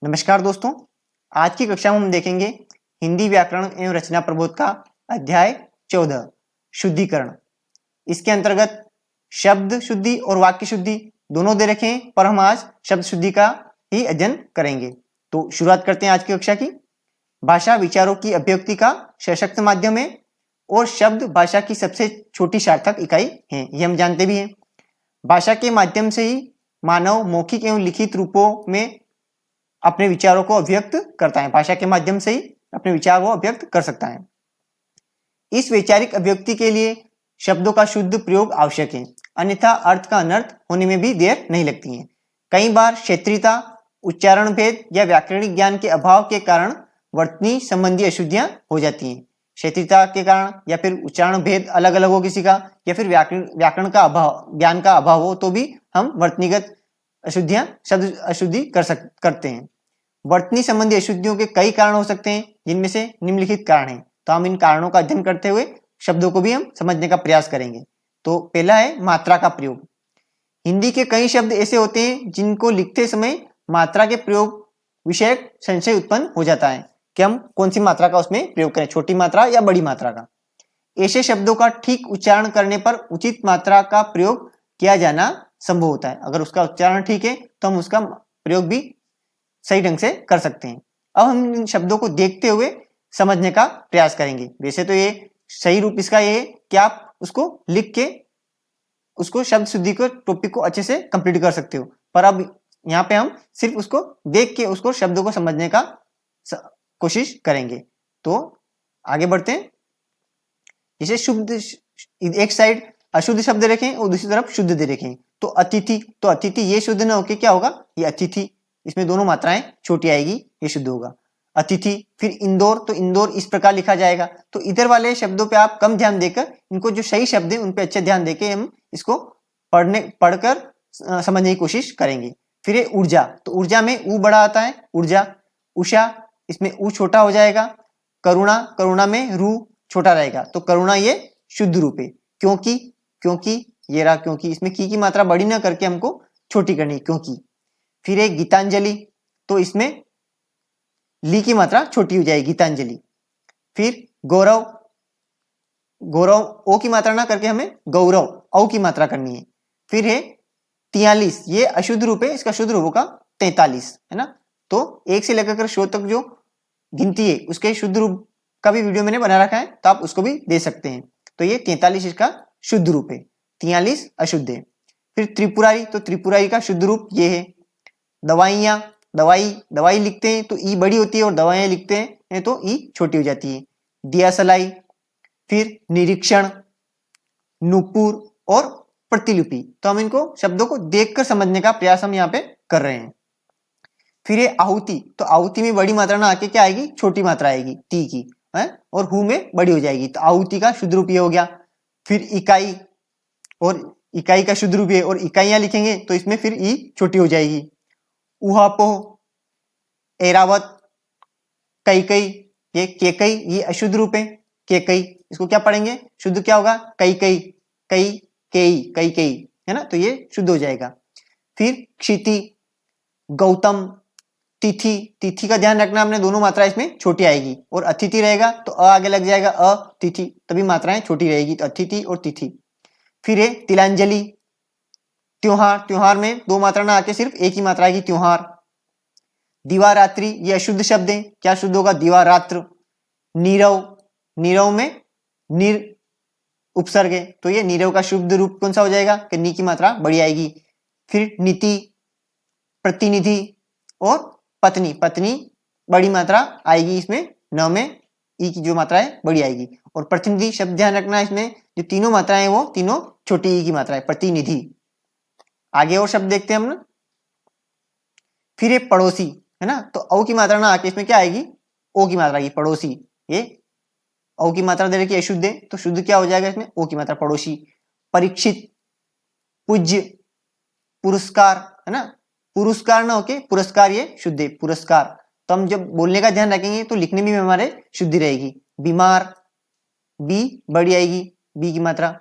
नमस्कार दोस्तों, आज की कक्षा में हम देखेंगे हिंदी व्याकरण एवं रचना प्रबोध का अध्याय 14 शुद्धिकरण। इसके अंतर्गत शब्द शुद्धि और वाक्य शुद्धि दोनों दे रखे हैं, पर हम आज शब्द शुद्धि का ही अध्ययन करेंगे। तो शुरुआत करते हैं आज की कक्षा की। भाषा विचारों की अभिव्यक्ति का सशक्त माध्यम है और शब्द भाषा की सबसे छोटी सार्थक इकाई है, ये हम जानते भी हैं। भाषा के माध्यम से ही मानव मौखिक एवं लिखित रूपों में अपने विचारों को अभिव्यक्त करता है। भाषा के माध्यम से ही अपने विचार को अभिव्यक्त कर सकता है। इस वैचारिक अभिव्यक्ति के लिए शब्दों का शुद्ध प्रयोग आवश्यक है, अन्यथा अर्थ का अनर्थ होने में भी देर नहीं लगती है। कई बार क्षेत्रीयता, उच्चारण भेद या व्याकरणिक ज्ञान के अभाव के कारण वर्तनी संबंधी अशुद्धियां हो जाती हैं। क्षेत्रीयता के कारण या फिर उच्चारण भेद अलग अलग हो किसी का, या फिर व्याकरण का अभाव, ज्ञान का अभाव हो, तो भी हम वर्तनीगत अशुद्धियां, शब्द अशुद्धि करते हैं। वर्तनी संबंधी अशुद्धियों के कई कारण हो सकते हैं, जिनमें से निम्नलिखित कारण हैं। तो हम इन कारणों का अध्ययन करते हुए शब्दों को भी हम समझने का प्रयास करेंगे। तो पहला है मात्रा का प्रयोग। हिंदी के कई शब्द ऐसे होते हैं जिनको लिखते समय मात्रा के प्रयोग विषयक संशय उत्पन्न हो जाता है कि हम कौन सी मात्रा का उसमें प्रयोग करें, छोटी मात्रा या बड़ी मात्रा का। ऐसे शब्दों का ठीक उच्चारण करने पर उचित मात्रा का प्रयोग किया जाना संभव होता है। अगर उसका उच्चारण ठीक है तो हम उसका प्रयोग भी सही ढंग से कर सकते हैं। अब हम इन शब्दों को देखते हुए समझने का प्रयास करेंगे। वैसे तो ये सही रूप इसका ये है कि आप उसको लिख के उसको शब्द शुद्धि को टॉपिक को अच्छे से कंप्लीट कर सकते हो, पर अब यहाँ पे हम सिर्फ उसको देख के उसको शब्दों को समझने का कोशिश करेंगे। तो आगे बढ़ते हैं। जैसे शुद्ध, एक साइड अशुद्ध शब्द रखें और दूसरी तरफ शुद्ध दे रखें। तो अतिथि, तो अतिथि ये शुद्ध ना होके क्या होगा, ये अतिथि, इसमें दोनों मात्राएं छोटी आएगी, ये शुद्ध होगा अतिथि। फिर इंदौर, तो इंदौर इस प्रकार लिखा जाएगा। तो इधर वाले शब्दों पे आप कम ध्यान देकर इनको जो सही शब्द है उन पे अच्छे ध्यान देकर हम इसको पढ़कर समझने की कोशिश करेंगे। फिर है ऊर्जा, तो ऊर्जा में ऊ बड़ा आता है, ऊर्जा। उषा, इसमें ऊ छोटा हो जाएगा। करुणा, करुणा में रू छोटा रहेगा, तो करुणा ये शुद्ध रूप है। क्योंकि, क्योंकि ये रहा क्योंकि, इसमें की मात्रा बड़ी ना करके हमको छोटी करनी, क्योंकि। फिर एक गीतांजलि, तो इसमें ली की मात्रा छोटी हो जाएगी, गीतांजलि। फिर गौरव, गौरव ओ की मात्रा ना करके हमें गौरव औ की मात्रा करनी है। फिर है 43, ये अशुद्ध रूप है, इसका शुद्ध रूप होगा 43, है ना। तो 1 से लेकर 100 तक जो गिनती है उसके शुद्ध रूप का भी वीडियो मैंने बना रखा है, तो आप उसको भी दे सकते हैं। तो ये 43 इसका शुद्ध रूप है, 43 अशुद्ध है। फिर त्रिपुरारी, तो त्रिपुरारी का शुद्ध रूप ये है। दवाइयाँ, दवाई, दवाई लिखते हैं तो ई बड़ी होती है और दवाइयाँ लिखते हैं तो ई छोटी हो जाती है। दिया सलाई। फिर निरीक्षण, नुपुर और प्रतिलिपि, तो हम इनको शब्दों को देखकर समझने का प्रयास हम यहाँ पे कर रहे हैं। फिर ये आहुति, तो आहुति में बड़ी मात्रा ना आके क्या आएगी, छोटी मात्रा आएगी, ती की है, और हु में बड़ी हो जाएगी, तो आहुति का शुद्ध रूप ये हो गया। फिर इकाई, और इकाई का शुद्ध रूप ये, और इकाइयां लिखेंगे तो इसमें फिर ई छोटी हो जाएगी। उहापोह, एरावत, कैकई, ये केकई ये अशुद्ध रूप है, केकई, इसको क्या पढ़ेंगे, शुद्ध क्या होगा, कैकई, कई केई, कई कई, है ना, तो ये शुद्ध हो जाएगा। फिर क्षिति, गौतम, तिथि, तिथि का ध्यान रखना हमने, दोनों मात्रा इसमें छोटी आएगी, और अतिथि रहेगा तो अ आगे लग जाएगा, अतिथि, तभी मात्राएं छोटी रहेगी, तो अतिथि और तिथि। फिर है तिलांजलि, त्योहार, त्योहार में दो मात्रा ना आके सिर्फ एक ही मात्रा आएगी, त्योहार। दिवारात्रि, ये अशुद्ध शब्द है, क्या शुद्ध होगा, दिवारात्र। नीरव, नीरव में निर उपसर्ग है, तो ये नीरव का शुद्ध रूप कौन सा हो जाएगा, कि नी की मात्रा बड़ी आएगी। फिर नीति, प्रतिनिधि और पत्नी, पत्नी बड़ी मात्रा आएगी, इसमें न में ई की जो मात्रा है बड़ी आएगी। और प्रतिनिधि शब्द ध्यान रखना, इसमें जो तीनों मात्राएं हैं वो तीनों छोटी ई की मात्रा है, प्रतिनिधि। आगे और शब्द देखते हैं हम ना। फिर ये पड़ोसी, है ना, तो औ की मात्रा ना आके इसमें क्या आएगी, ओ की मात्रा आएगी, पड़ोसी। ये औ की मात्रा दे रखी है शुद्ध है, तो शुद्ध क्या हो जाएगा इसमें, ओ की मात्रा, पड़ोसी। परीक्षित, पूज्य, पुरस्कार, है ना, पुरस्कार ना होके पुरस्कार, ये शुद्ध है, पुरस्कार। तो हम जब बोलने का ध्यान रखेंगे तो लिखने में भी हमारे शुद्धि रहेगी। बीमार, बी बड़ी आएगी, बी की मात्रा।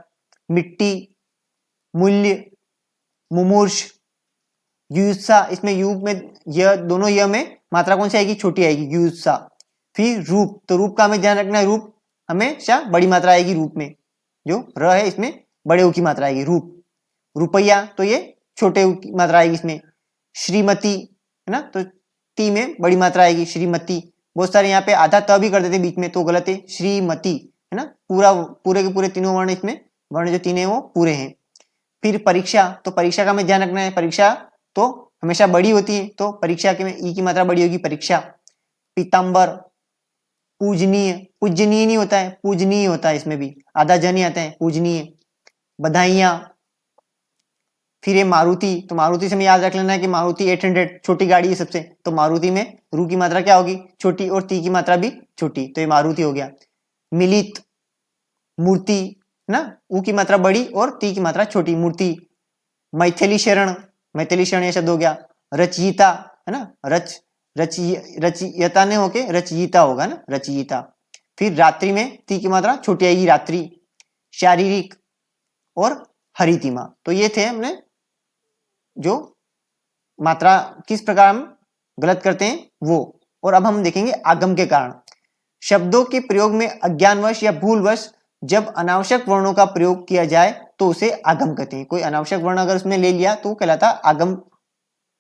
मिट्टी, मूल्य, मुमूर्ष, युयुत्सा, इसमें यू में य दोनों य में मात्रा कौन सी आएगी, छोटी आएगी, युयुत्सा। फिर रूप, तो रूप का हमें ध्यान रखना है, रूप हमेशा बड़ी मात्रा आएगी, रूप में जो र है इसमें बड़े ऊ की मात्रा आएगी, रूप। रुपया तो ये छोटे ऊ की मात्रा आएगी इसमें। श्रीमती है ना, तो ती में बड़ी मात्रा आएगी, श्रीमती। बहुत सारे यहाँ पे आधा त भी कर देते बीच में तो गलत है, श्रीमती है ना, पूरे के पूरे तीनों वर्ण इसमें, वर्ण जो तीन है वो पूरे हैं। फिर परीक्षा, तो परीक्षा का हमें ध्यान रखना है, परीक्षा तो हमेशा बड़ी होती है, तो परीक्षा के में ई की मात्रा बड़ी होगी, परीक्षा। पीताम्बर, पूजनीय, पूजनीय नहीं होता है, पूजनीय होता है, इसमें भी आधा जन ही आता है, पूजनीय। बधाइयां। फिर ये मारुति, तो मारुति से हमें याद रख लेना है कि मारुति 800 छोटी गाड़ी है सबसे, तो मारुति में रू की मात्रा क्या होगी, छोटी, और ती की मात्रा भी छोटी, तो ये मारुति हो गया। मिलित, मूर्ति ना, ऊ की मात्रा बड़ी और ती की मात्रा छोटी, मूर्ति। मैथिली शरण, मैथिली शरण ये शब्द हो गया। रचयिता है ना, रचयिता ने होके रचयिता होगा ना, रचयिता। फिर रात्रि में ती की मात्रा छोटी आएगी, रात्रि। शारीरिक और हरितिमा, तो ये थे हमने जो मात्रा किस प्रकार हम गलत करते हैं वो। और अब हम देखेंगे आगम के कारण। शब्दों के प्रयोग में अज्ञानवश या भूलवश जब अनावश्यक वर्णों का प्रयोग किया जाए तो उसे आगम कहते हैं। कोई अनावश्यक वर्ण अगर उसने ले लिया तो वो कहलाता आगम,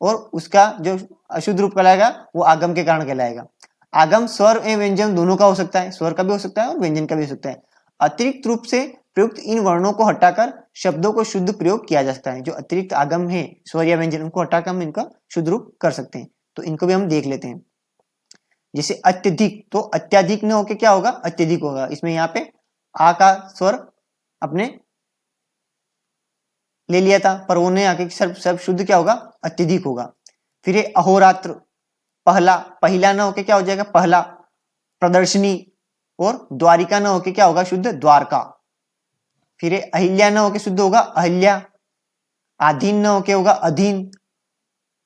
और उसका जो अशुद्ध रूप कहलाएगा वो आगम के कारण कहलाएगा। आगम स्वर एवं व्यंजन दोनों का हो सकता है, स्वर का भी हो सकता है और व्यंजन का भी हो सकता है। अतिरिक्त रूप से प्रयुक्त इन वर्णों को हटाकर शब्दों को शुद्ध प्रयोग किया जा सकता है। जो अतिरिक्त आगम है, स्वर या व्यंजन, उनको हटाकर हम इनका शुद्ध रूप कर सकते हैं, तो इनको भी हम देख लेते हैं। जैसे अत्यधिक, तो अत्याधिक न होके क्या होगा, अत्यधिक होगा। इसमें यहाँ पे आ का स्वर अपने ले लिया था, पर वो नहीं आके सब शुद्ध क्या होगा, अत्यधिक होगा। फिर अहोरात्र, पहला, पहिला न होके क्या हो जाएगा, पहला। प्रदर्शनी और द्वारिका न होके क्या होगा, शुद्ध, द्वारका। फिर अहिल्या न होके शुद्ध होगा, अहिल्या। अधीन न होके होगा, अधीन।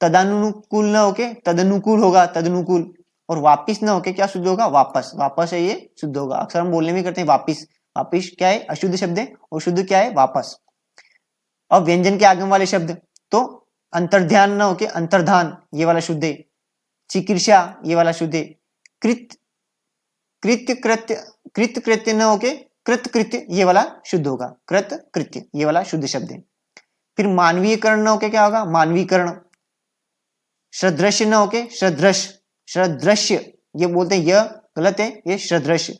तदानुकूल न होके तदनुकूल होगा, तदनुकूल। और वापिस न होके क्या शुद्ध होगा, वापस, वापस है ये शुद्ध होगा। अक्सर हम बोलने में करते हैं वापिस, वापिस क्या है, अशुद्ध शब्द है, और शुद्ध क्या है, वापस। अब व्यंजन के आगम वाले शब्द, तो अंतर्ध्यान न होके अंतर्धान, ये वाला शुद्ध है। चिकित्सा, ये वाला शुद्ध है। कृत कृत्य कृत्य कृत कृत्य न होके कृत कृत्य, ये वाला शुद्ध होगा, कृत कृत्य, ये वाला शुद्ध शब्द है। फिर मानवीयकरण न होके क्या होगा, मानवीकरण। श्रद्रश्य न होके श्रद्रश, श्रद्रश्य ये बोलते हैं, यह गलत है, ये श्रद्रश्य।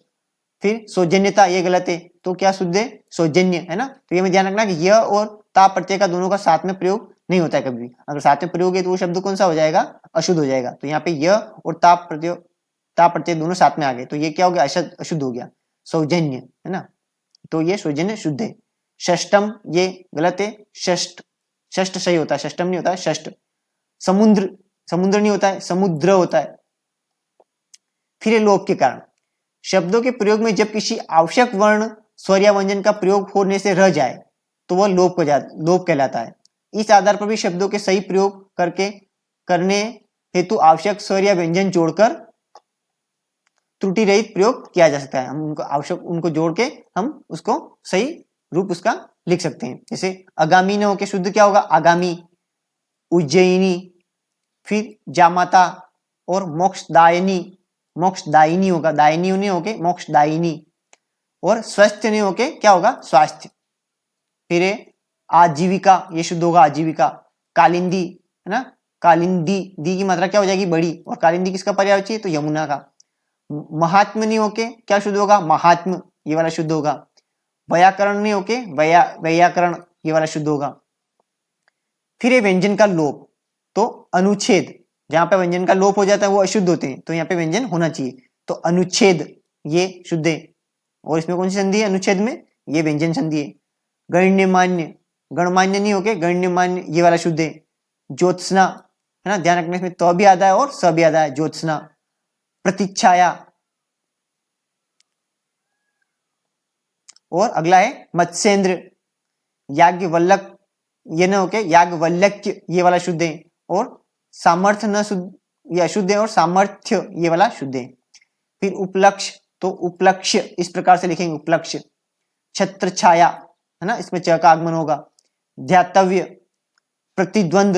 फिर सौजन्यता, ये गलत है, तो क्या शुद्ध है, सौजन्य है ना। तो ये में ध्यान रखना कि यह और ता प्रत्यय का दोनों का साथ में प्रयोग नहीं होता है कभी भी। अगर साथ में प्रयोग है तो वो शब्द कौन सा हो जाएगा, अशुद्ध हो जाएगा। तो यहाँ पे यह और ता प्रत्यय दोनों साथ में आ गए, तो ये क्या हो गया, अशुद्ध हो गया, सौजन्य है ना। तो ये सौजन्य शुद्ध है। षष्टम, ये गलत है, षष्ट, षष्ट सही होता है, षष्टम नहीं होता है, षष्ट। समुद्र, समुद्र नहीं होता है, समुद्र होता है। फिर लोप के कारण, शब्दों के प्रयोग में जब किसी आवश्यक वर्ण, स्वर या व्यंजन का प्रयोग होने से रह जाए तो वह लोप कहलाता है। इस आधार पर भी शब्दों के सही प्रयोग करने हेतु आवश्यक स्वर या व्यंजन जोड़कर त्रुटि रहित प्रयोग किया जा सकता है। हम उनको आवश्यक, उनको जोड़ के हम उसको सही रूप उसका लिख सकते हैं। जैसे आगामी न होके शुद्ध क्या होगा, आगामी। उज्जयिनी, फिर जामाता और मोक्षदायिनी, मोक्षदायिनी होगा, दायिनी नहीं होके मोक्षदायिनी। और स्वस्थ नहीं होके क्या होगा, स्वास्थ्य। फिर आजीविका, ये शुद्ध होगा, आजीविका। कालिंदी है ना, कालिंदी, दी की मात्रा क्या हो जाएगी, बड़ी। और कालिंदी किसका पर्यायवाची है, तो यमुना का। महात्म नहीं होके क्या शुद्ध होगा, महात्म, ये वाला शुद्ध होगा। व्याकरण नहीं होके व्याकरण, ये वाला शुद्ध होगा। फिर ये व्यंजन का लोप, तो अनुच्छेद, जहां पे व्यंजन का लोप हो जाता है वो अशुद्ध होते हैं, तो यहाँ पे व्यंजन होना चाहिए, तो अनुच्छेद ये शुद्ध है। और इसमें कौन सी संधि है, अनुच्छेद में ये व्यंजन संधि है। गण्यमान्य, गणमान्य नहीं होके गण्यमान्य, ये वाला शुद्ध है। ज्योत्सना है ना, ध्यान रखना इसमें तो भी आता है और स भी आता है, ज्योत्सना। प्रतीक्षाया, और अगला है मत्स्येंद्र। याज्ञवल्लक, ये न होके याज्ञवल्क्य, ये वाला शुद्ध है। और सामर्थ्य न शुद्ध, ये अशुद्ध है, और सामर्थ्य ये वाला शुद्ध है। फिर उपलक्ष्य, तो उपलक्ष्य इस प्रकार से लिखेंगे, उपलक्ष्य। छत्र छाया है ना, इसमें च का आगमन होगा। ध्यातव्य, प्रतिद्वंद,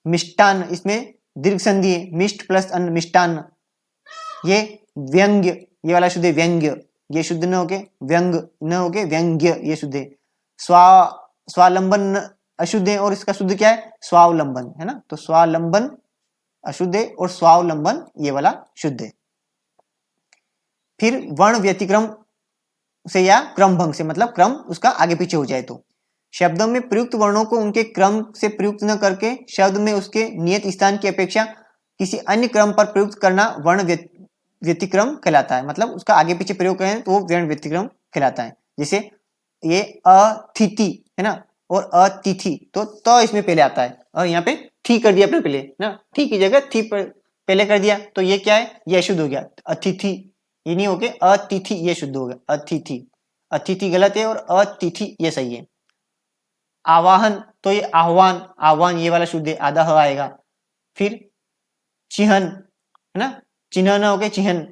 मिष्टान, इसमें दीर्घ संधि है, मिष्ट प्लस अन्न, मिष्टान। ये व्यंग्य, ये वाला शुद्ध है व्यंग्य, ये शुद्ध न होके व्यंग न होके व्यंग्य, ये शुद्ध है। स्वावलंबन अशुद्ध है और इसका शुद्ध क्या है, स्वावलंबन, है ना। तो स्वावलंबन अशुद्ध है और स्वावलंबन ये वाला शुद्ध है। फिर वर्ण व्यतिक्रम से या क्रम भंग से, मतलब क्रम उसका आगे पीछे हो जाए तो। शब्दों में प्रयुक्त वर्णों को उनके क्रम से प्रयुक्त न करके शब्द में उसके नियत स्थान की अपेक्षा किसी अन्य क्रम पर प्रयुक्त करना वर्ण व्यतिक्रम कहलाता है। मतलब उसका आगे पीछे प्रयोग करें तो वो वर्ण व्यतिक्रम कहलाता है। जैसे ये अतिथि है ना, और अतिथि, तो इसमें पहले आता है और यहाँ पे थी कर दिया अपने पहले ना, थी की जगह थी पहले कर दिया, तो ये क्या है, ये शुद्ध हो गया। अतिथि ये नहीं हो गया, अतिथि ये शुद्ध हो गया। अतिथि, अतिथि गलत है और अतिथि ये सही है। आवाहन, तो ये आह्वान, आह्वान ये वाला शुद्ध है, आधा ह आएगा। फिर चिहन है ना, चिन्ह न हो गए चिहन।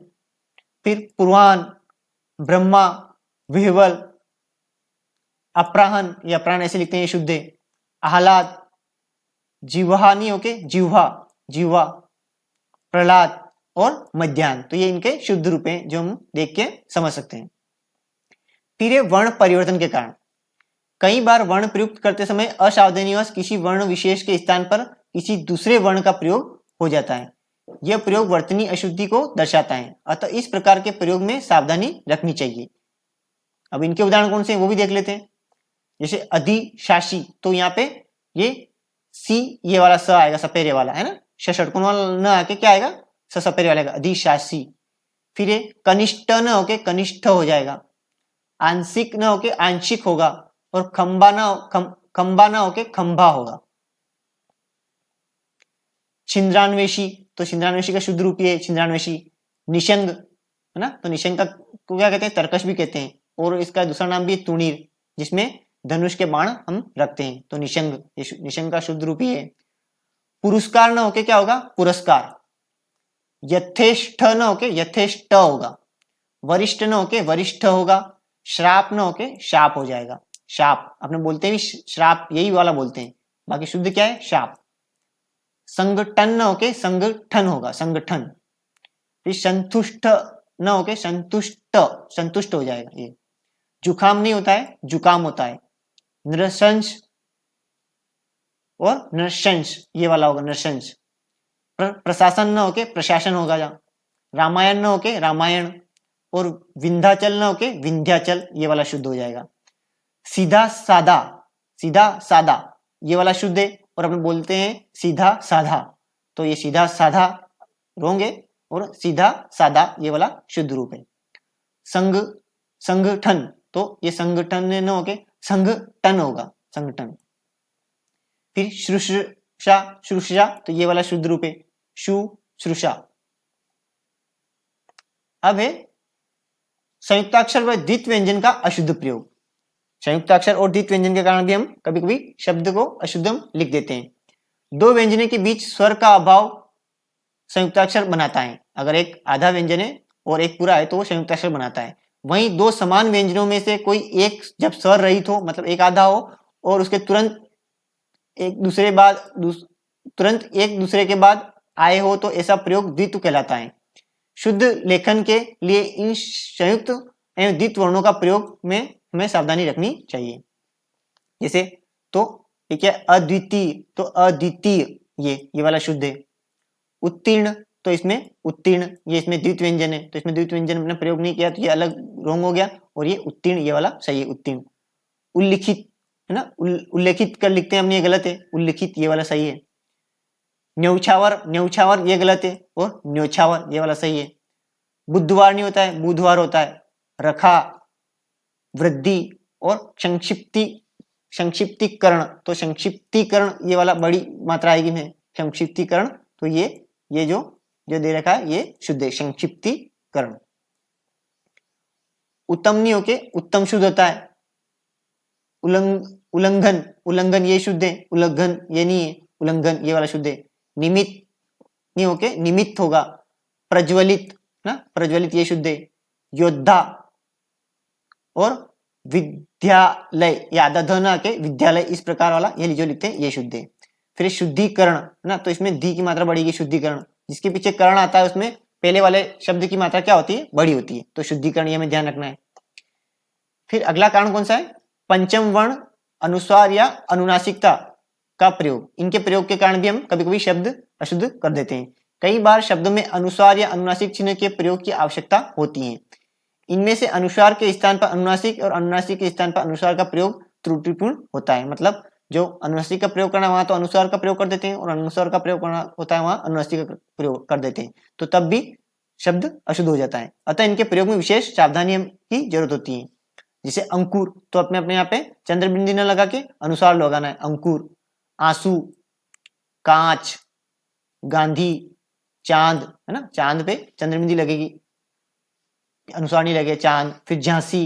फिर पूर्वान, ब्रह्मा, विह्वल, अपराहन, ये अपराहन ऐसे लिखते हैं, ये शुद्ध है। आह्लाद, जिह्वा नहीं हो के जिह्वा, जिह्वा। प्रहलाद और मध्याह्न, तो ये इनके शुद्ध रूप हैं जो हम देख के समझ सकते हैं। फिर ये वर्ण परिवर्तन के कारण, कई बार वर्ण प्रयुक्त करते समय असावधानीवश किसी वर्ण विशेष के स्थान पर किसी दूसरे वर्ण का प्रयोग हो जाता है। यह प्रयोग वर्तनी अशुद्धि को दर्शाता है, अतः इस प्रकार के प्रयोग में सावधानी रखनी चाहिए। अब इनके उदाहरण कौन से हैं वो भी देख लेते हैं। जैसे अधिशासी, तो यहाँ पे ये सी ये वाला स आएगा, सपेरे वाला है ना, षटकोण वाला न आके क्या आएगा, सपेरे वाला अधिशासी। फिर ये कनिष्ठ न होके कनिष्ठ हो जाएगा, आंशिक न होके आंशिक होगा, और खंबा ना होके खंबा होगा। छिंद्रान्वेषी, तो छिंद्रान्वेषी का शुद्ध रूप है छिंद्रान्वेषी। निशंग है ना, तो निशंग को क्या कहते हैं, तरकश भी कहते हैं, और इसका दूसरा नाम भी तुणीर, जिसमें धनुष के बाण हम रखते हैं, तो निशंग, निशंग का शुद्ध रूप ही है। पुरस्कार न होके क्या होगा, पुरस्कार। यथेष्ट न होके यथेष्ट होगा, वरिष्ठ न होके वरिष्ठ होगा, श्राप न होके शाप हो जाएगा। शाप अपने बोलते हैं श्राप, यही वाला बोलते हैं, बाकी शुद्ध क्या है, शाप। संगठन न होके संगठन होगा, संगठन। फिर संतुष्ट न होके संतुष्ट, संतुष्ट हो जाएगा ये। जुकाम नहीं होता है, जुकाम होता है। नृशंस और नृशंस ये वाला होगा, नृशंस। प्रशासन न होके प्रशासन होगा जा। रामायण न होके रामायण, और विंध्याचल न होके विंध्याचल ये वाला शुद्ध हो जाएगा। सीधा सादा, सीधा सादा ये वाला शुद्ध है, और अपन बोलते हैं सीधा साधा, तो ये सीधा साधा रोंग है, और सीधा सादा ये वाला शुद्ध रूप है। संग, संगठन, तो ये संगठन न होके संगठन होगा, संगठन। फिर शुश्रूषा, शुश्रूषा, तो ये वाला शुद्ध रूप है शुश्रूषा। अब है संयुक्ताक्षर व द्वित व्यंजन का अशुद्ध प्रयोग। संयुक्ताक्षर और द्वित व्यंजन के कारण भी हम कभी कभी शब्द को अशुद्धम लिख देते हैं। दो व्यंजनों के बीच स्वर का अभाव संयुक्ताक्षर बनाता है। अगर एक आधा व्यंजन है और एक पूरा है तो वो संयुक्ताक्षर बनाता है। वहीं दो समान व्यंजनों में से कोई एक जब स्वर रहित हो, मतलब एक आधा हो, और उसके तुरंत एक दूसरे के बाद आए हो, तो ऐसा प्रयोग द्वित्व कहलाता है। शुद्ध लेखन के लिए इन संयुक्त एवं द्वित वर्णों का प्रयोग में हमें सावधानी रखनी चाहिए। जैसे तो ठीक है, अद्वितीय, तो अद्वितीय ये वाला शुद्ध है। उत्तीर्ण, तो इसमें उत्तीर्ण, ये इसमें द्वित व्यंजन है, तो इसमें द्वित व्यंजन अपना प्रयोग नहीं किया तो ये अलग रोंग हो गया, और ये उत्तीर्ण ये वाला सही है, उत्तीर्ण। उल्लिखित है ना, उल्लेखित कर लिखते हैं हमने, ये गलत है, उल्लिखित ये वाला सही है। न्यौछावर, न्यौछावर ये गलत है, और न्यौछावर ये वाला सही है। बुधवार नहीं होता है, बुधवार होता है। रखा, वृद्धि, और संक्षिप्ति, संक्षिप्तीकरण, तो संक्षिप्तीकरण ये वाला बड़ी मात्रा आएगी में, संक्षिप्तीकरण, तो ये जो दे रखा है ये शुद्ध है, संक्षिप्तीकरण। उत्तम नहीं होके उत्तम शुद्ध होता है। उल्लंघन, उल्लंघन ये शुद्ध है, उल्लंघन ये नहीं है, उल्लंघन ये वाला शुद्ध है। निमित्त नहीं होके निमित्त होगा। प्रज्वलित ना, प्रज्वलित ये शुद्ध है। योद्धा और विद्यालय, या आधा ध ना के विद्यालय, इस प्रकार वाला ये जो लिखते हैं ये शुद्ध है। फिर शुद्धिकरण है ना, तो इसमें धी की मात्रा बढ़ेगी, शुद्धिकरण। जिसके पीछे करण आता है उसमें पहले वाले शब्द की मात्रा क्या होती है, बड़ी होती है, तो शुद्धिकरण ये हमें ध्यान रखना है। फिर अगला कारण कौन सा है, पंचम वर्ण, अनुस्वार या अनुनासिकता का प्रयोग। इनके प्रयोग के कारण भी हम कभी कभी शब्द अशुद्ध कर देते हैं। कई बार शब्दों में अनुस्वार या अनुनासिक चिन्ह के प्रयोग की आवश्यकता होती है। इनमें से अनुस्वार के स्थान पर अनुनासिक और अनुनासिक के स्थान पर अनुस्वार का प्रयोग त्रुटिपूर्ण होता है। मतलब जो अनुनासिक का प्रयोग करना वहां तो अनुस्वार का प्रयोग कर देते हैं, और अनुस्वार का प्रयोग करना होता है वहां अनुनासिक का प्रयोग कर देते हैं, तो तब भी शब्द अशुद्ध हो जाता है। अतः इनके प्रयोग में विशेष सावधानी की जरूरत होती है। जैसे अंकुर, तो अपने यहाँ पे चंद्र बिंदी न लगा के अनुसार लगाना है, अंकुर। आंसू, कांच, गांधी, चांद, है ना, चांद पे चंद्र बिंदी लगेगी, अनुसार नहीं लगे, चांद। फिर झांसी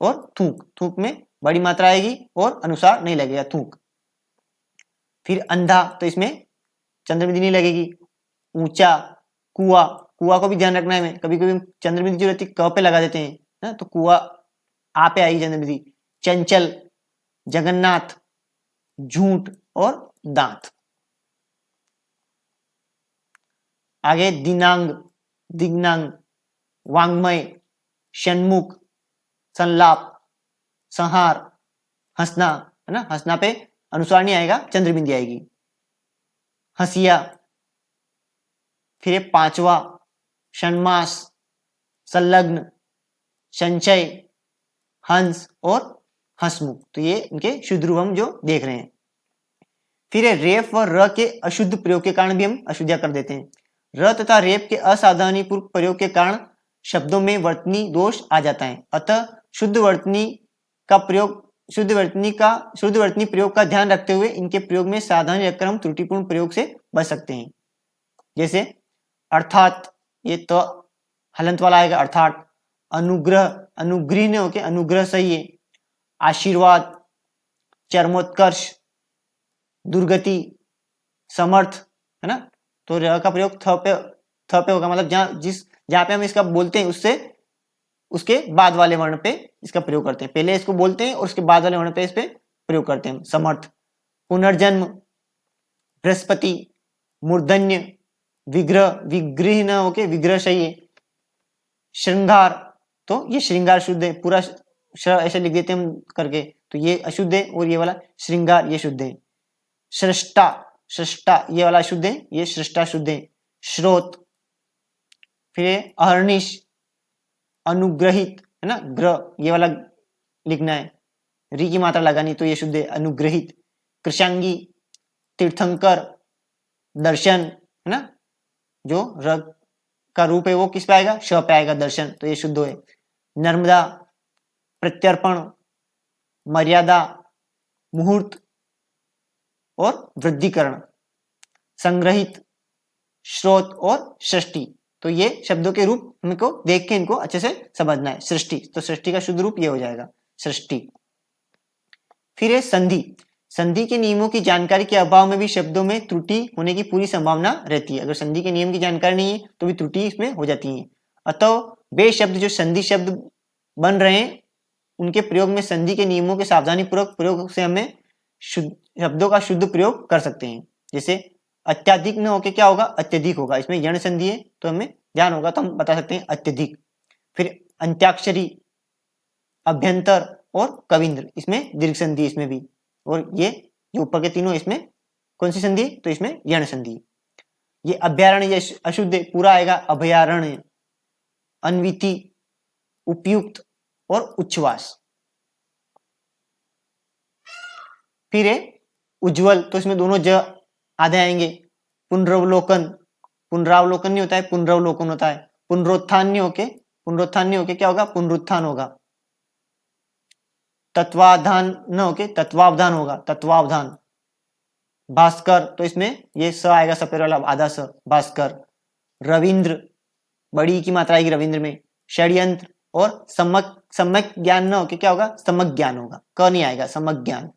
और थूक, थूक में बड़ी मात्रा आएगी और अनुसार नहीं लगेगा, थूक। फिर अंधा, तो इसमें चंद्र बिंदी नहीं लगेगी। ऊंचा, कुआ, कुआ को भी ध्यान रखना है, कभी कभी चंद्र बिंदी जो रहती है क पे लगा देते हैं ना, तो कुआ आ पे आएगी चंद्र बिंदी। चंचल, जगन्नाथ, झूठ और दांत। आगे दिनांग, दिग्नांग, वांग्मय, षण्मुख, संलाप, संहार, हंसना, है ना, हंसना पे अनुस्वार नहीं आएगा, चंद्र बिंदी आएगी। हंसिया। फिर पांचवा षण्मास, संलग्न, संचय, हंस और हंसमुख, तो ये इनके शुद्ध रूप हम जो देख रहे हैं। फिर रेफ व र के अशुद्ध प्रयोग के कारण भी हम अशुद्धिया कर देते हैं। र तथा रेप के असावधानी पूर्वक प्रयोग के कारण शब्दों में वर्तनी दोष आ जाता है। अतः शुद्ध वर्तनी प्रयोग का ध्यान रखते हुए इनके प्रयोग में सावधानी रखकर हम त्रुटिपूर्ण प्रयोग से बच सकते हैं। जैसे अर्थात, ये तो हलंत वाला आएगा, अर्थात। अनुग्रह, अनुग्रह ने होके अनुग्रह सही है। आशीर्वाद, चरमोत्कर्ष, दुर्गति, समर्थ, है ना, तो र का प्रयोग थ पे होगा, मतलब जहां पे हम इसका बोलते हैं उससे उसके बाद वाले वर्ण पे इसका प्रयोग करते हैं। पहले इसको बोलते हैं और उसके बाद वाले वर्ण पे इस पे प्रयोग करते हैं। समर्थ। पुनर्जन्म, बृहस्पति, मूर्धन्य, विग्रह, विग्रह न होके विग्रह सही है। श्रृंगार, तो ये श्रृंगार शुद्ध है, पूरा ऐसे लिख देते हैं हम करके, तो ये अशुद्ध है, और ये वाला श्रृंगार ये शुद्ध है। सृष्टा, सृष्टा ये वाला शुद्ध है, ये सृष्टा शुद्ध है। श्रोत। फिर अहर्निश, अनुग्रहित, है ना, ग्रह ये वाला लिखना है, री की मात्रा लगानी, तो ये शुद्ध है, अनुग्रहित। कृशांगी, तीर्थंकर, दर्शन, है ना, जो र का रूप है वो किस पे आएगा, श पे आएगा, दर्शन, तो ये शुद्ध है। नर्मदा, प्रत्यर्पण, मर्यादा, मुहूर्त और वृद्धिकरण। संग्रहित, स्रोत और सृष्टि, तो ये शब्दों के रूप हमको देख के इनको अच्छे से समझना है। सृष्टि, तो सृष्टि का शुद्ध रूप ये हो जाएगा, सृष्टि। फिर है संधि। संधि के नियमों की जानकारी के अभाव में भी शब्दों में त्रुटि होने की पूरी संभावना रहती है। अगर संधि के नियम की जानकारी नहीं है तो भी त्रुटि इसमें हो जाती है। अतः वे शब्द जो संधि शब्द बन रहे हैं उनके प्रयोग में संधि के नियमों के सावधानी पूर्वक प्रयोग से हमें शब्दों का शुद्ध प्रयोग कर सकते हैं। जैसे अत्याधिक न होके क्या होगा, अत्यधिक होगा, इसमें यण संधि है तो हमें ध्यान होगा तो हम बता सकते हैं अत्यधिक। फिर अंत्याक्षरी, अभ्यंतर और कविंद्र, इसमें दीर्घ संधि इसमें भी, और ये जो ऊपर के तीनों इसमें कौन सी संधि, तो इसमें यण संधि। ये अभ्यारण्य ये अशुद्ध पूरा आएगा, अभयारण्य। अन्विति, उपयुक्त और उच्छ्वास। फिर है उज्जवल, तो इसमें दोनों ज आधे आएंगे। पुनरावलोकन, पुनरावलोकन नहीं होता है, पुनरावलोकन होता है। पुनरुत्थान नहीं होके क्या होगा, पुनरुत्थान होगा। तत्वाधान न होके तत्वावधान होगा, तत्वावधान। भास्कर, तो इसमें ये स आएगा, सपेर वाला आधा स, भास्कर। रविंद्र, बड़ी की मात्रा आएगी रविंद्र में। षड्यंत्र और सम्यक ज्ञान न होके क्या होगा, सम्यक ज्ञान होगा, क नहीं आएगा, सम्यक ज्ञान।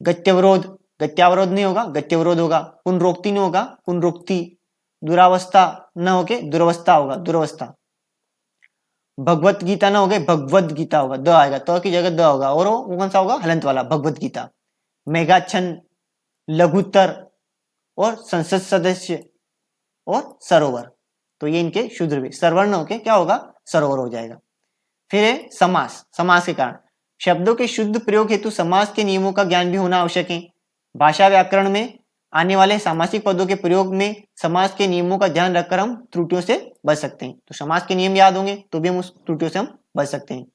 गत्यवरोध, गत्यावरोध नहीं होगा, गत्यवरोध होगा। पुनरोक्ति नहीं होगा, पुनरोक्ति। दुरावस्था न होके दुरवस्था होगा, दुरवस्था। भगवत गीता ना हो गए, भगवत गीता होगा, द आएगा, त की जगह द होगा, और वो कौन सा होगा, हलंत वाला, भगवत गीता। मेघाच्छन्न, लघुत्तर और संसद सदस्य और सरोवर। तो ये इनके शुद्ध रूप सर्वर्ण होके क्या होगा, सरोवर हो जाएगा। फिर है समास। समास के कारण शब्दों के शुद्ध प्रयोग हेतु समास के नियमों का ज्ञान भी होना आवश्यक है। भाषा व्याकरण में आने वाले सामासिक पदों के प्रयोग में समास के नियमों का ध्यान रखकर हम त्रुटियों से बच सकते हैं। तो समास के नियम याद होंगे तो भी हम उस त्रुटियों से हम बच सकते हैं।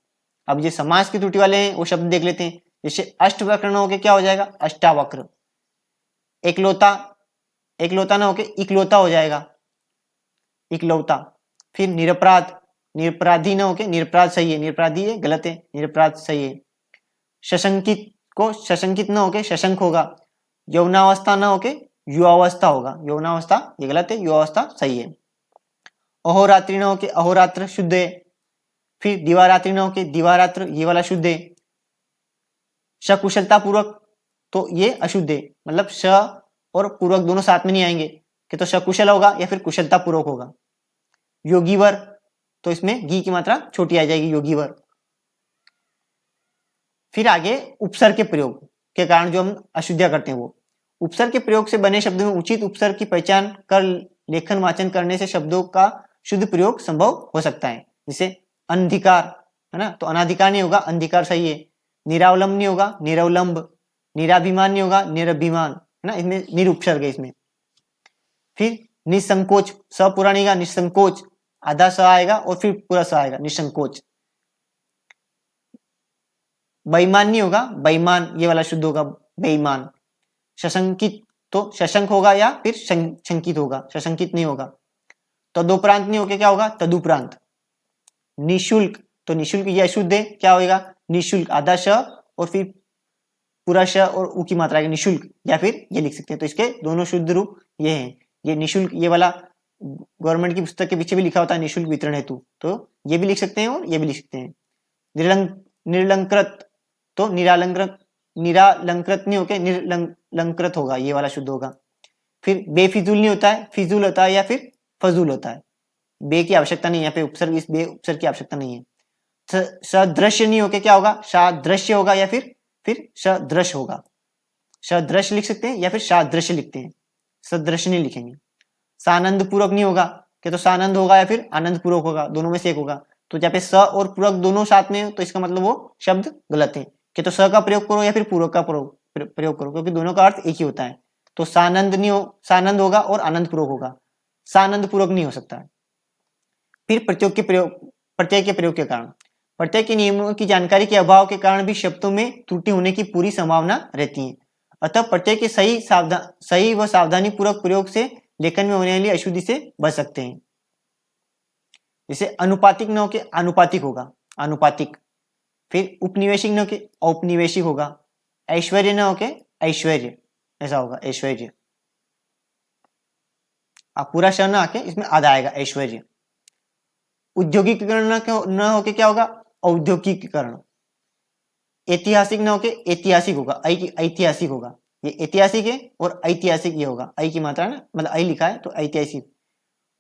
अब ये समास की त्रुटि वाले हैं वो शब्द देख लेते हैं। जैसे अष्टवक्र होके क्या हो जाएगा, अष्टावक्र। एकलौता, एकलौता ना होके इकलौता हो जाएगा, इकलौता। फिर निरपराध, निरपराधी ना होके निरपराध सही है, निरपराधी है गलत है, निरपराध सही है। सशंकित को सशंकित ना होके शशंक होगा। यौवनावस्था ना होके युवावस्था होगा, यौवनावस्था ये गलत है, युवावस्था सही है। अहोरात्रि ना होके अहोरात्र शुद्ध है। फिर दिवारात्रि ना होके दिवारात्र ये वाला शुद्ध है। सकुशलता पूर्वक तो ये अशुद्ध है, मतलब श और पूर्वक दोनों साथ में नहीं आएंगे कि तो सकुशल होगा या फिर कुशलता पूर्वक होगा। योगीवर तो इसमें गी की मात्रा छोटी आ जाएगी, योगीवर। फिर आगे उपसर्ग के प्रयोग के कारण जो हम अशुद्धियां करते हैं वो उपसर्ग के प्रयोग से बने शब्दों में उचित उपसर्ग की पहचान कर लेखन वाचन करने से शब्दों का शुद्ध प्रयोग संभव हो सकता है। जैसे अंधिकार है ना, तो अनाधिकार नहीं होगा, अंधिकार सही है। निरावलंब नहीं होगा, निरवलंब। निराभिमान नहीं होगा, निरभिमान है ना, इसमें निरुपसर्ग है इसमें। फिर निसंकोच, स पूरा नहीं होगा, निसंकोच आधा स आएगा और फिर पूरा स आएगा, निसंकोच। बेईमान नहीं होगा, बेईमान ये वाला शुद्ध होगा, बेईमान। शशंकित तो शशंक होगा या फिर शंकित होगा, शशंकित नहीं होगा। तदुपरांत नहीं होके क्या होगा, तदुपरांत। निशुल्क तो निशुल्क ये अशुद्ध है, क्या होगा, निशुल्क आधा श और फिर पूरा श और उ की मात्रा है निशुल्क, या फिर ये लिख सकते हैं। तो इसके दोनों शुद्ध रूप ये हैं। ये निशुल्क ये वाला गवर्नमेंट की पुस्तक के पीछे भी लिखा होता है निशुल्क वितरण हेतु, तो ये भी लिख सकते हैं और ये भी लिख सकते हैं। निर्लंकृत तो निरालंकृत, निरालंकृत नहीं होके निर्लंकृत होगा, ये वाला शुद्ध होगा। फिर बेफिजूल नहीं होता है, फिजूल होता है या फिर फजूल होता है। बे की आवश्यकता नहीं है यहाँ पे, उपसर्ग इस बे उपसर्ग की आवश्यकता नहीं है। सदृश्य नहीं होके क्या होगा, सादृश्य होगा या फिर सदृश होगा। सदृश लिख सकते हैं या फिर सादृश्य लिखते हैं, सदृश नहीं लिखेंगे। सानंद पूर्वक नहीं होगा, क्या तो सानंद होगा या फिर आनंद पूर्वक होगा, दोनों में से एक होगा। तो जहाँ पे स और पूरक दोनों साथ में तो इसका मतलब वो शब्द गलत है, कि तो स का प्रयोग करो या फिर पूरक का प्रयोग करो, क्योंकि दोनों का अर्थ एक ही होता है। तो सानंद नहीं हो, सानंद होगा और आनंद पूर्वक होगा, सानंद पूर्वक नहीं हो सकता है। फिर प्रत्यय के प्रयोग के कारण, प्रत्यय के नियमों की जानकारी के अभाव के कारण भी शब्दों में त्रुटि होने की पूरी संभावना रहती है। अतः प्रत्यय के सही व सावधानी पूर्वक प्रयोग से लेखन में होने वाली अशुद्धि से बच सकते हैं। जैसे अनुपातिक न होके अनुपातिक होगा, अनुपातिक। फिर उपनिवेशिक न होके औपनिवेशिक होगा। ऐश्वर्य न होके ऐश्वर्य, ऐसा होगा ऐश्वर्य। अब पूरा शब्द न आके इसमें आधा आएगा ऐश्वर्य। औद्योगिकीकरण न होके क्या होगा, औद्योगिकीकरण। ऐतिहासिक न होके ऐतिहासिक होगा, ऐतिहासिक होगा। ये ऐतिहासिक है और ऐतिहासिक ये होगा, ऐ की मात्रा ना, मतलब ऐ लिखा है तो ऐतिहासिक।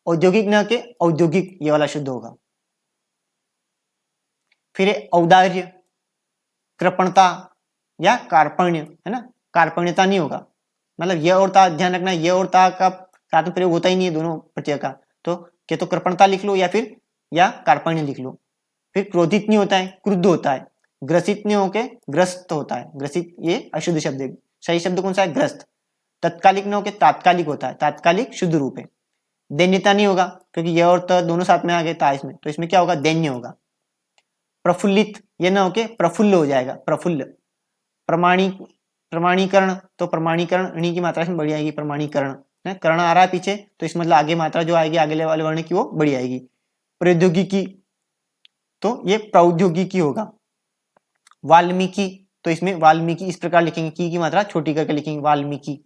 औद्योगिक न के औद्योगिक ये वाला शुद्ध होगा। फिर औदार्य, कृपणता या कार्पण्य है ना, कार्पण्यता नहीं होगा, मतलब यह और ता ध्यान रखना, यह और ता का साथ में प्रयोग होता ही नहीं है दोनों प्रत्यय का, तो क्या तो कृपणता लिख लो या कार्पण्य लिख लो। फिर क्रोधित नहीं होता है, क्रुद्ध होता है। ग्रसित नहीं होके ग्रस्त होता है, ग्रसित ये अशुद्ध शब्द है, सही शब्द कौन सा है, ग्रस्त। तत्कालिक न होके तात्कालिक होता है, तात्कालिक शुद्ध रूप है। दैन्यता नहीं होगा क्योंकि यह और त दोनों साथ में आ गए ता इसमें, तो इसमें क्या होगा, दैन्य होगा। प्रफुल्लित ये ना होके प्रफुल्ल हो जाएगा, प्रफुल्ल। प्रमाणीकरण तो प्रमाणीकरण ऋणी की मात्रा में बढ़ी आएगी, प्रमाणीकरण है, कर्ण आ रहा है पीछे तो इसमें मतलब आगे मात्रा जो आएगी आगे वाले वर्ण की वो बढ़ी आएगी। प्रौद्योगिकी तो ये प्रौद्योगिकी होगा। वाल्मीकि तो इसमें वाल्मीकि इस प्रकार लिखेंगे, की मात्रा छोटी करके लिखेंगे, वाल्मीकि।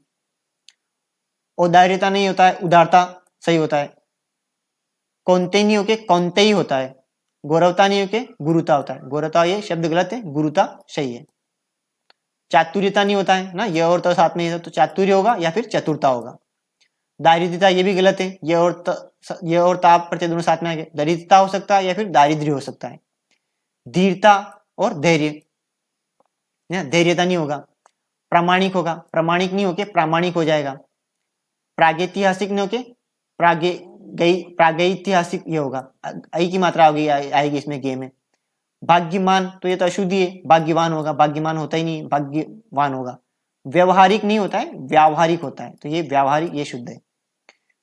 औदार्यता नहीं होता है, उदारता सही होता है। कौनते नहीं होके कौनते ही होता है। गौरवता नहीं होके गुरुता होता है, गौरवता ये शब्द गलत है, गुरुता सही है। चातुर्यता नहीं होता है ना, यह और तो साथ में है तो चातुर्य होगा या फिर चतुरता होगा। दारिद्रता ये भी गलत है, यह और ता प्रत्यय दोनों साथ में आ गए, दरिद्रता हो सकता है या फिर दारिद्र्य हो सकता है। धीरता और धैर्य, धैर्यता नहीं होगा। प्रामाणिक होगा, प्रामाणिक नहीं होके प्रामाणिक हो जाएगा। प्रागैतिहासिक नहीं होके प्रागैतिहासिक ये होगा, आई की मात्रा आएगी इसमें गे में। भाग्यमान तो ये तो अशुद्धि है, भाग्यवान होगा, भाग्यमान होता ही नहीं, भाग्यवान होगा। व्यवहारिक नहीं होता है, व्यावहारिक होता है, तो ये व्यावहारिक ये शुद्ध है।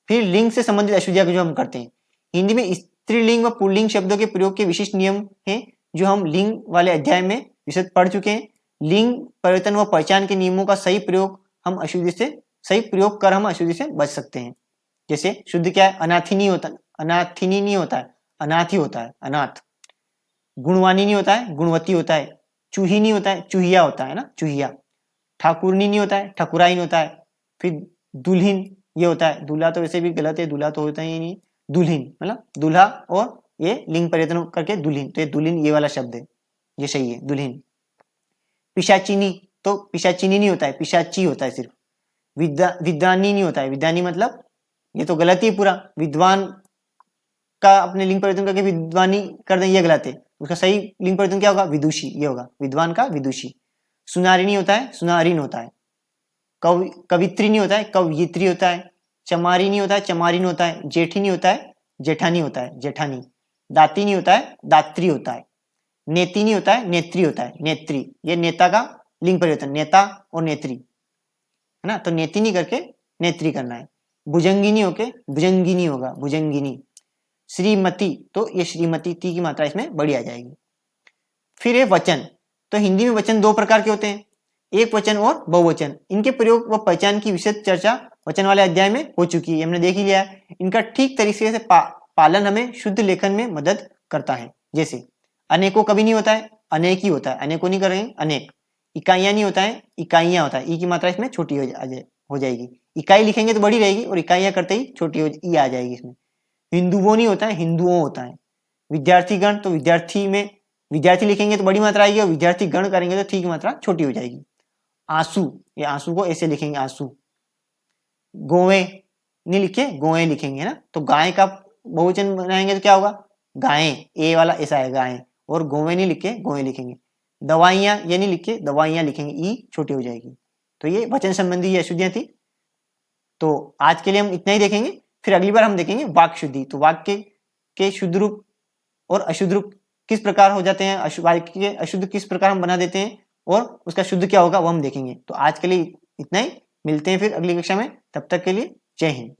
फिर लिंग से संबंधित अशुद्धियां जो हम करते हैं, हिंदी में स्त्रीलिंग व पुल्लिंग शब्दों के प्रयोग के विशिष्ट नियम हैं जो हम लिंग वाले अध्याय में विशद पढ़ चुके हैं। लिंग परिवर्तन व पहचान के नियमों का सही प्रयोग हम अशुद्धि से सही प्रयोग कर हम अशुद्धि से बच सकते हैं। जैसे शुद्ध क्या है, अनाथिनी होता है, अनाथिनी नहीं होता है, अनाथी होता है, अनाथ। गुणवानी नहीं होता है, गुणवती होता है। चूही नहीं होता है, चूहिया होता है ना, चूहिया। ठाकुरनी नहीं होता है, ठकुराइन होता है। फिर दुल्हिन ये होता है, दूल्हा तो वैसे भी गलत है, दूल्हा तो होता ही नहीं, दुल्हिन मतलब दूल्हा और ये लिंग परिवर्तन करके दुल्हिन, तो ये दुल्हिन ये वाला शब्द है, ये सही है, दुल्हिन। पिशाचिनी तो पिशाचिनी नहीं होता है, पिशाची होता है सिर्फ। विद्वानी नहीं होता है, विद्वानी मतलब ये तो गलत ही पूरा, विद्वान का अपने लिंग परिवर्तन करके विद्वानी कर दें ये गलत है, उसका सही लिंग परिवर्तन क्या होगा, विदुषी ये होगा, विद्वान का विदुषी। सुनारिनी होता है, सुनारिन होता है। कवित्री नहीं होता है, कवयित्री होता है। चमारी नहीं होता है, चमारिन होता है। जेठी नहीं होता है, जेठानी होता है, जेठानी। दाती नहीं होता है, दात्री होता है। नेति नहीं होता है, नेत्री होता है, नेत्री। ये नेता का लिंग परिवर्तन, नेता और नेत्री है ना, तो नेति नहीं करके नेत्री करना है। भुजंगिनी होके भुजंगिनी होगा, भुजंगिनी। श्रीमती तो ये श्रीमती, ती की मात्रा इसमें बड़ी आ जाएगी। फिर है वचन, तो हिंदी में वचन दो प्रकार के होते हैं, एक वचन और बहुवचन। इनके प्रयोग व पहचान की विशद चर्चा वचन वाले अध्याय में हो चुकी है, हमने देख ही लिया है। इनका ठीक तरीके से पालन हमें शुद्ध लेखन में मदद करता है। जैसे अनेकों कभी नहीं होता है, अनेक ही होता है, अनेकों नहीं करेंगे, अनेक। इकाइयां नहीं होता है, इकाइयां होता है, ई की मात्रा इसमें छोटी हो जाएगी। इकाई लिखेंगे तो बड़ी रहेगी और इकाइयां करते ही छोटी ई आ जाएगी इसमें। हिंदुओं नहीं होता है, हिंदुओं होता है। विद्यार्थीगण तो विद्यार्थी में विद्यार्थी लिखेंगे तो बड़ी मात्रा आएगी और विद्यार्थी गण करेंगे तो थी की मात्रा छोटी हो जाएगी। आंसू, ये आंसू को ऐसे लिखेंगे, आंसू। गोवे नहीं लिखे, गोए लिखेंगे ना, तो गाय का बहुवचन बनाएंगे तो क्या होगा, गायें, ए वाला ऐसा है गायें, और गोवे नहीं लिखे, गोए लिखेंगे। दवाइयां ये नहीं लिखे, दवाइयां लिखेंगे, ई छोटी हो जाएगी। तो ये वचन संबंधी ये अशुद्धियां थी। तो आज के लिए हम इतना ही देखेंगे, फिर अगली बार हम देखेंगे वाक्य शुद्धि। तो वाक्य के शुद्ध रूप और अशुद्ध रूप किस प्रकार हो जाते हैं, वाक्य के अशुद्ध किस प्रकार हम बना देते हैं, और उसका शुद्ध क्या होगा वो हम देखेंगे। तो आज के लिए इतना ही, मिलते हैं फिर अगली कक्षा में, तब तक के लिए जय हिंद।